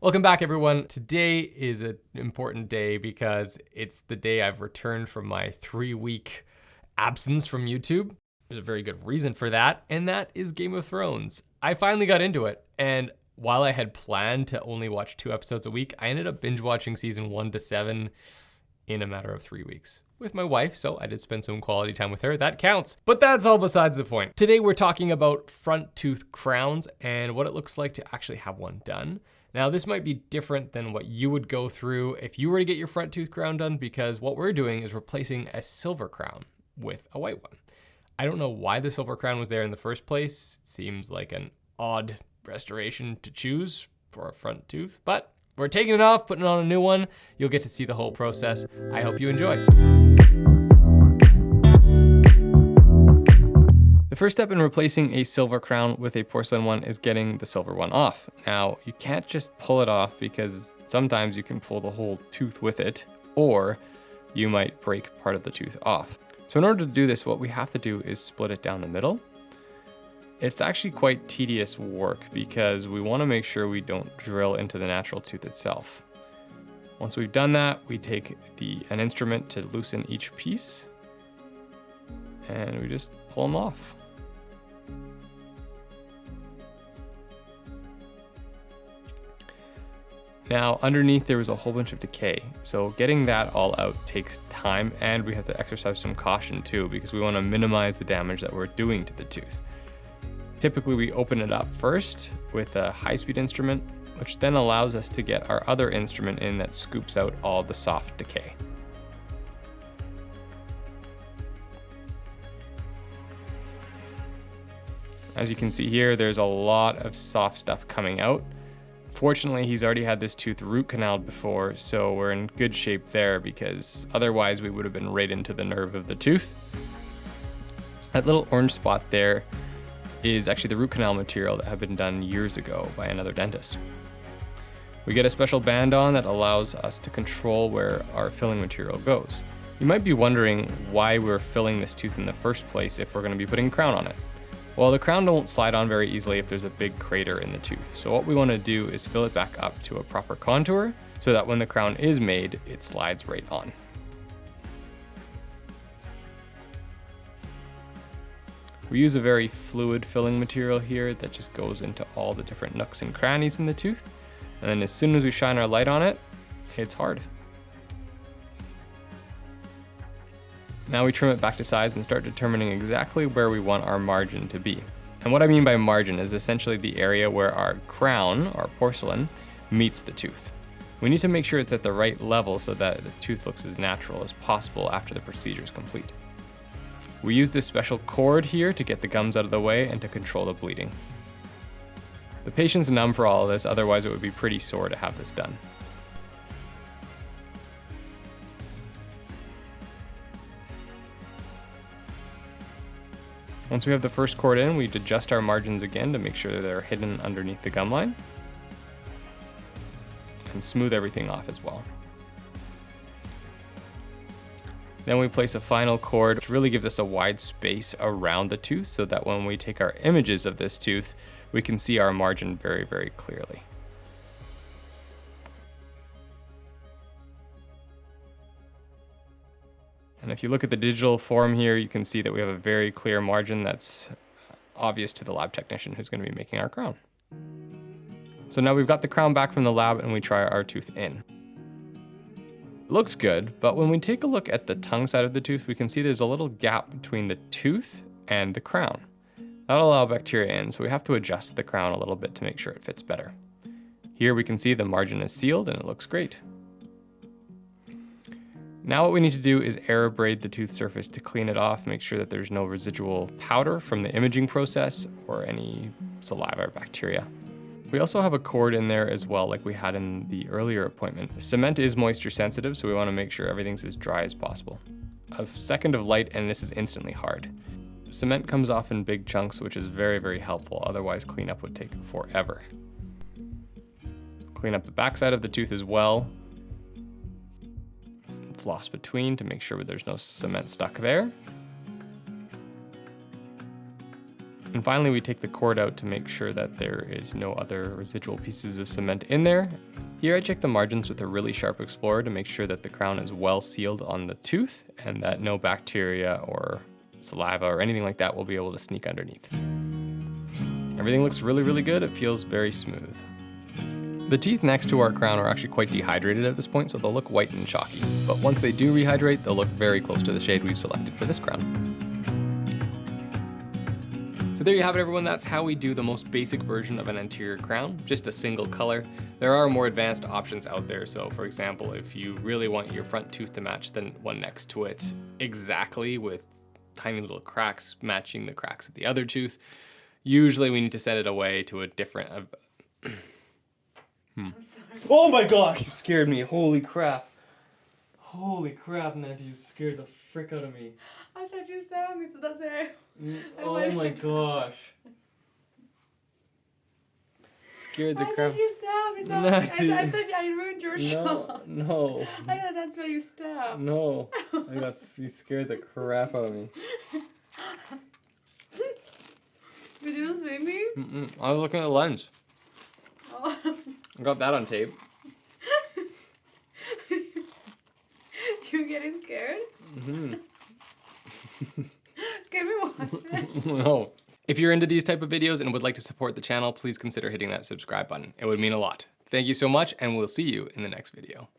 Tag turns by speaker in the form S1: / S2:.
S1: Welcome back, everyone. Today is an important day because it's the day I've returned from my 3-week absence from YouTube. There's a very good reason for that, and that is Game of Thrones. I finally got into it, and while I had planned to only watch 2 episodes a week, I ended up binge watching season 1 to 7 in a matter of 3 weeks. With my wife, so I did spend some quality time with her. That counts. But that's all besides the point. Today we're talking about front tooth crowns and what it looks like to actually have one done. Now, this might be different than what you would go through if you were to get your front tooth crown done, because what we're doing is replacing a silver crown with a white one. I don't know why the silver crown was there in the first place. It seems like an odd restoration to choose for a front tooth, but we're taking it off, putting on a new one. You'll get to see the whole process. I hope you enjoy. The first step in replacing a silver crown with a porcelain one is getting the silver one off. Now, you can't just pull it off because sometimes you can pull the whole tooth with it, or you might break part of the tooth off. So in order to do this, what we have to do is split it down the middle. It's actually quite tedious work because we want to make sure we don't drill into the natural tooth itself. Once we've done that, we take an instrument to loosen each piece, and we just pull them off. Now, underneath there was a whole bunch of decay, so getting that all out takes time, and we have to exercise some caution too, because we want to minimize the damage that we're doing to the tooth. Typically, we open it up first with a high-speed instrument, which then allows us to get our other instrument in that scoops out all the soft decay. As you can see here, there's a lot of soft stuff coming out. Fortunately, he's already had this tooth root canaled before, so we're in good shape there, because otherwise we would have been right into the nerve of the tooth. That little orange spot there is actually the root canal material that had been done years ago by another dentist. We get a special band on that allows us to control where our filling material goes. You might be wondering why we're filling this tooth in the first place if we're going to be putting a crown on it. Well, the crown won't slide on very easily if there's a big crater in the tooth. So what we want to do is fill it back up to a proper contour so that when the crown is made, it slides right on. We use a very fluid filling material here that just goes into all the different nooks and crannies in the tooth. And then as soon as we shine our light on it, it's hard. Now we trim it back to size and start determining exactly where we want our margin to be. And what I mean by margin is essentially the area where our crown, or porcelain, meets the tooth. We need to make sure it's at the right level so that the tooth looks as natural as possible after the procedure is complete. We use this special cord here to get the gums out of the way and to control the bleeding. The patient's numb for all of this, otherwise it would be pretty sore to have this done. Once we have the first cord in, we'd adjust our margins again to make sure they're hidden underneath the gum line, and smooth everything off as well. Then we place a final cord, which really gives us a wide space around the tooth so that when we take our images of this tooth, we can see our margin very, very clearly. And if you look at the digital form here, you can see that we have a very clear margin that's obvious to the lab technician who's going to be making our crown. So now we've got the crown back from the lab and we try our tooth in. It looks good, but when we take a look at the tongue side of the tooth, we can see there's a little gap between the tooth and the crown. That'll allow bacteria in, so we have to adjust the crown a little bit to make sure it fits better. Here we can see the margin is sealed and it looks great. Now what we need to do is air abrade the tooth surface to clean it off, make sure that there's no residual powder from the imaging process or any saliva or bacteria. We also have a cord in there as well, like we had in the earlier appointment. Cement is moisture sensitive, so we want to make sure everything's as dry as possible. A second of light and this is instantly hard. Cement comes off in big chunks, which is very, very helpful, otherwise cleanup would take forever. Clean up the backside of the tooth as well. Floss between to make sure there's no cement stuck there. And finally, we take the cord out to make sure that there is no other residual pieces of cement in there, Here I check the margins with a really sharp explorer to make sure that the crown is well sealed on the tooth and that no bacteria or saliva or anything like that will be able to sneak underneath. Everything looks really, really good. It feels very smooth. The teeth next to our crown are actually quite dehydrated at this point, so they'll look white and chalky. But once they do rehydrate, they'll look very close to the shade we've selected for this crown. So there you have it, everyone. That's how we do the most basic version of an anterior crown, just a single color. There are more advanced options out there. So for example, if you really want your front tooth to match the one next to it exactly with tiny little cracks matching the cracks of the other tooth, usually we need to set it away to a different... Oh my gosh, you scared me. Holy crap. Holy crap, Nancy, you scared the frick out of me.
S2: I thought you saw me, so that's why
S1: Oh my gosh. Scared the crap.
S2: I thought you saw me, so
S1: Nancy.
S2: I thought I ruined your shot.
S1: No.
S2: I thought that's why you stopped.
S1: No. You scared the crap out of me.
S2: Did you not see me?
S1: I was looking at the lens.
S2: Oh.
S1: I got that on tape.
S2: You getting scared? Can we watch it?
S1: No. If you're into these type of videos and would like to support the channel, please consider hitting that subscribe button. It would mean a lot. Thank you so much, and we'll see you in the next video.